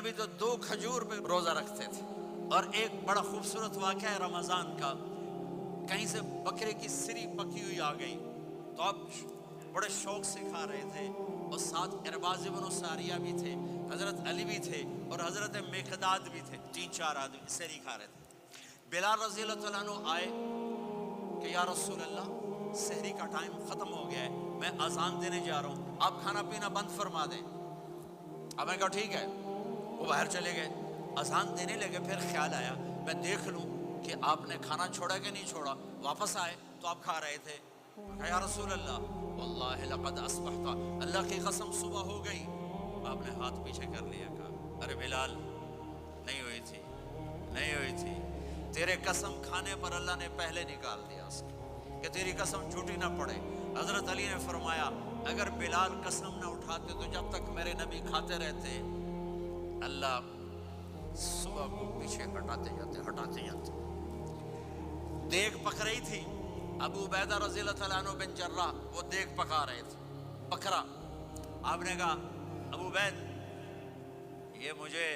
نبی تو 2 کھجور پہ روزہ رکھتے تھے۔ اور ایک بڑا خوبصورت واقعہ ہے رمضان کا، کہیں سے بکرے کی سری پکی ہوئی آ گئی تو اب بڑے شوق سے کھا رہے تھے، اور ساتھ ارباز بن ساریہ بھی تھے، حضرت علی بھی تھے اور حضرت مقداد بھی تھے، 3-4 آدمی سری کھا رہے تھے۔ بلال رضی اللہ تعالیٰ عنہ آئے کہ یا رسول اللہ سحری کا ٹائم ختم ہو گیا ہے، میں اذان دینے جا رہا ہوں، آپ کھانا پینا بند فرما دیں۔ اب میں کہا ٹھیک ہے، وہ باہر چلے گئے، اذان دینے لگے، پھر خیال آیا میں دیکھ لوں کہ آپ نے کھانا چھوڑا کہ نہیں چھوڑا۔ واپس آئے تو آپ کھا رہے تھے۔ کہا یا رسول اللہ واللہ لقد اصبحت، اللہ کی قسم صبح ہو گئی۔ آپ نے ہاتھ پیچھے کر لیا، کہا ارے بلال نہیں ہوئی تھی، نہیں ہوئی تھی، تیرے قسم کھانے پر اللہ نے پہلے نکال دیا اس کو کہ تیری قسم جھوٹی نہ پڑے۔ حضرت علی نے فرمایا اگر بلال قسم نہ اٹھاتے تو جب تک میرے نبی کھاتے رہتے اللہ صبح کو پیچھے ہٹاتے جاتے۔ دیگ پک رہی تھی، ابو عبیدہ رضی اللہ تعالیٰ عنہ بن جراح وہ دیگ پکا رہے تھے، بکرا۔ آپ نے کہا ابو عبید یہ مجھے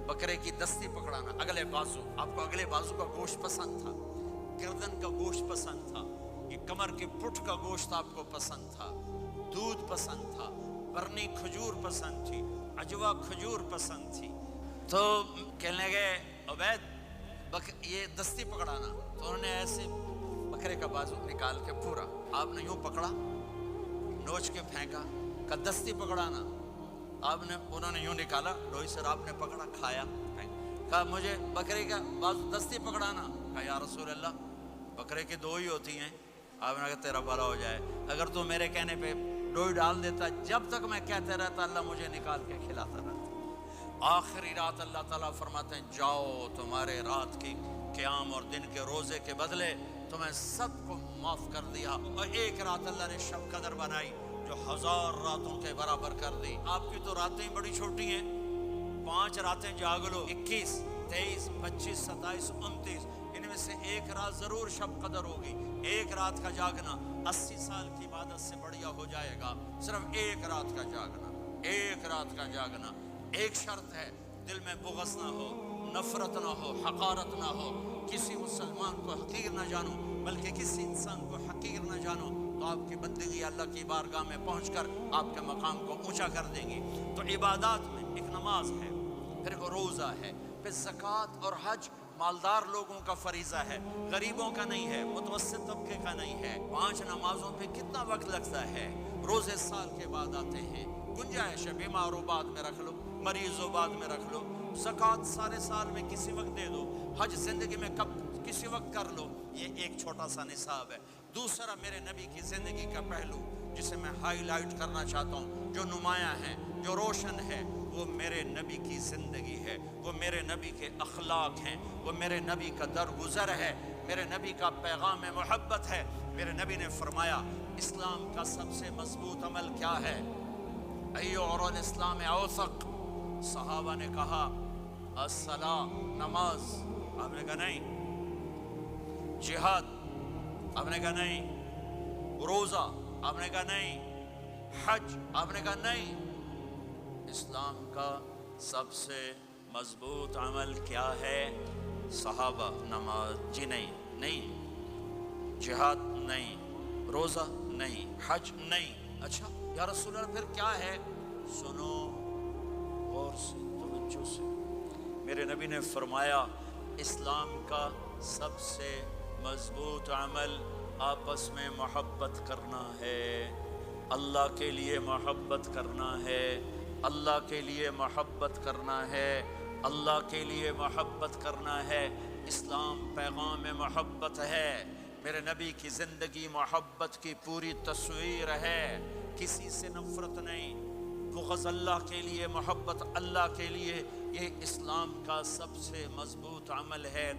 بکرے کی دستی پکڑانا، اگلے بازو، آپ کو اگلے بازو کا گوشت پسند تھا، گردن کا گوشت پسند تھا، یہ کمر کے پٹھ کا گوشت آپ کو پسند تھا، دودھ پسند تھا، برنی کھجور پسند تھی، عجوا کھجور پسند تھی۔ تو کہنے گئے عبید یہ دستی پکڑانا، تو انہوں نے ایسے بکرے کا بازو نکال کے پورا آپ نے یوں پکڑا، نوچ کے پھینکا، کہا دستی پکڑانا، انہوں نے یوں نکالا ڈوئی سے، آپ نے پکڑا کھایا، کہا مجھے بکرے کا بازو دستی پکڑانا۔ کہا یا رسول اللہ بکرے کی 2 ہی ہوتی ہیں۔ آپ نے کہا تیرا بھلا ہو جائے، اگر تو میرے کہنے پہ ڈوئی ڈال دیتا، جب تک میں کہتے رہتا اللہ مجھے نکال کے کھلاتا رہتا۔ آخری رات اللہ تعالیٰ فرماتے ہیں جاؤ تمہارے رات کی قیام اور دن کے روزے کے بدلے تمہیں سب کو معاف کر دیا، اور ایک رات اللہ نے شب قدر بنائی جو 1000 راتوں کے برابر کر دی۔ آپ کی تو راتیں بڑی چھوٹی ہیں، 5 راتیں جاگ لو، 21، 23، 25، 27، 29، ان میں سے ایک رات ضرور شب قدر ہوگی۔ ایک رات کا جاگنا 80 سال کی عبادت سے بڑھیا ہو جائے گا، صرف ایک رات کا جاگنا، ایک رات کا جاگنا۔ ایک شرط ہے دل میں بغض نہ ہو، نفرت نہ ہو، حقارت نہ ہو، کسی مسلمان کو حقیر نہ جانو بلکہ کسی انسان کو حقیر نہ جانو، تو آپ کی بندگی اللہ کی بارگاہ میں پہنچ کر آپ کے مقام کو اونچا کر دیں گی۔ تو عبادات میں ایک نماز ہے، پھر ایک روزہ ہے، پھر زکوٰۃ اور حج مالدار لوگوں کا فریضہ ہے، غریبوں کا نہیں ہے، متوسط طبقے کا نہیں ہے۔ 5 نمازوں پہ کتنا وقت لگتا ہے؟ روزے سال کے بعد آتے ہیں، گنجائش ہے، بیمار ہو بعد میں رکھ لو، مریض ہو بعد میں رکھ لو، زکوٰۃ سارے سال میں کسی وقت دے دو، حج زندگی میں کب کسی وقت کر لو، یہ ایک چھوٹا سا نصاب ہے۔ دوسرا میرے نبی کی زندگی کا پہلو جسے میں ہائی لائٹ کرنا چاہتا ہوں، جو نمایاں ہے، جو روشن ہے، وہ میرے نبی کی زندگی ہے، وہ میرے نبی کے اخلاق ہیں، وہ میرے نبی کا درگزر ہے، میرے نبی کا پیغام محبت ہے۔ میرے نبی نے فرمایا اسلام کا سب سے مضبوط عمل کیا ہے؟ ایو اور الاسلام اوثق۔ صحابہ نے کہا الصلاۃ، نماز، آپ نے کہا نہیں۔ جہاد، آپ نے کہا نہیں۔ روزہ، آپ نے کہا نہیں۔ حج، آپ نے کہا نہیں۔ اسلام کا سب سے مضبوط عمل کیا ہے؟ صحابہ، نماز، جی نہیں۔ جہاد نہیں، روزہ نہیں، حج نہیں۔ اچھا یا رسول اللہ پھر کیا ہے؟ سنو غور سے، توجہ سے۔ میرے نبی نے فرمایا اسلام کا سب سے مضبوط عمل آپس میں محبت کرنا ہے، اللہ کے لیے محبت کرنا ہے، اللہ کے لیے محبت کرنا ہے، اللہ کے لیے محبت کرنا ہے۔ اسلام پیغام محبت ہے، میرے نبی کی زندگی محبت کی پوری تصویر ہے، کسی سے نفرت نہیں، بغض اللہ کے لیے، محبت اللہ کے لیے، یہ اسلام کا سب سے مضبوط عمل ہے۔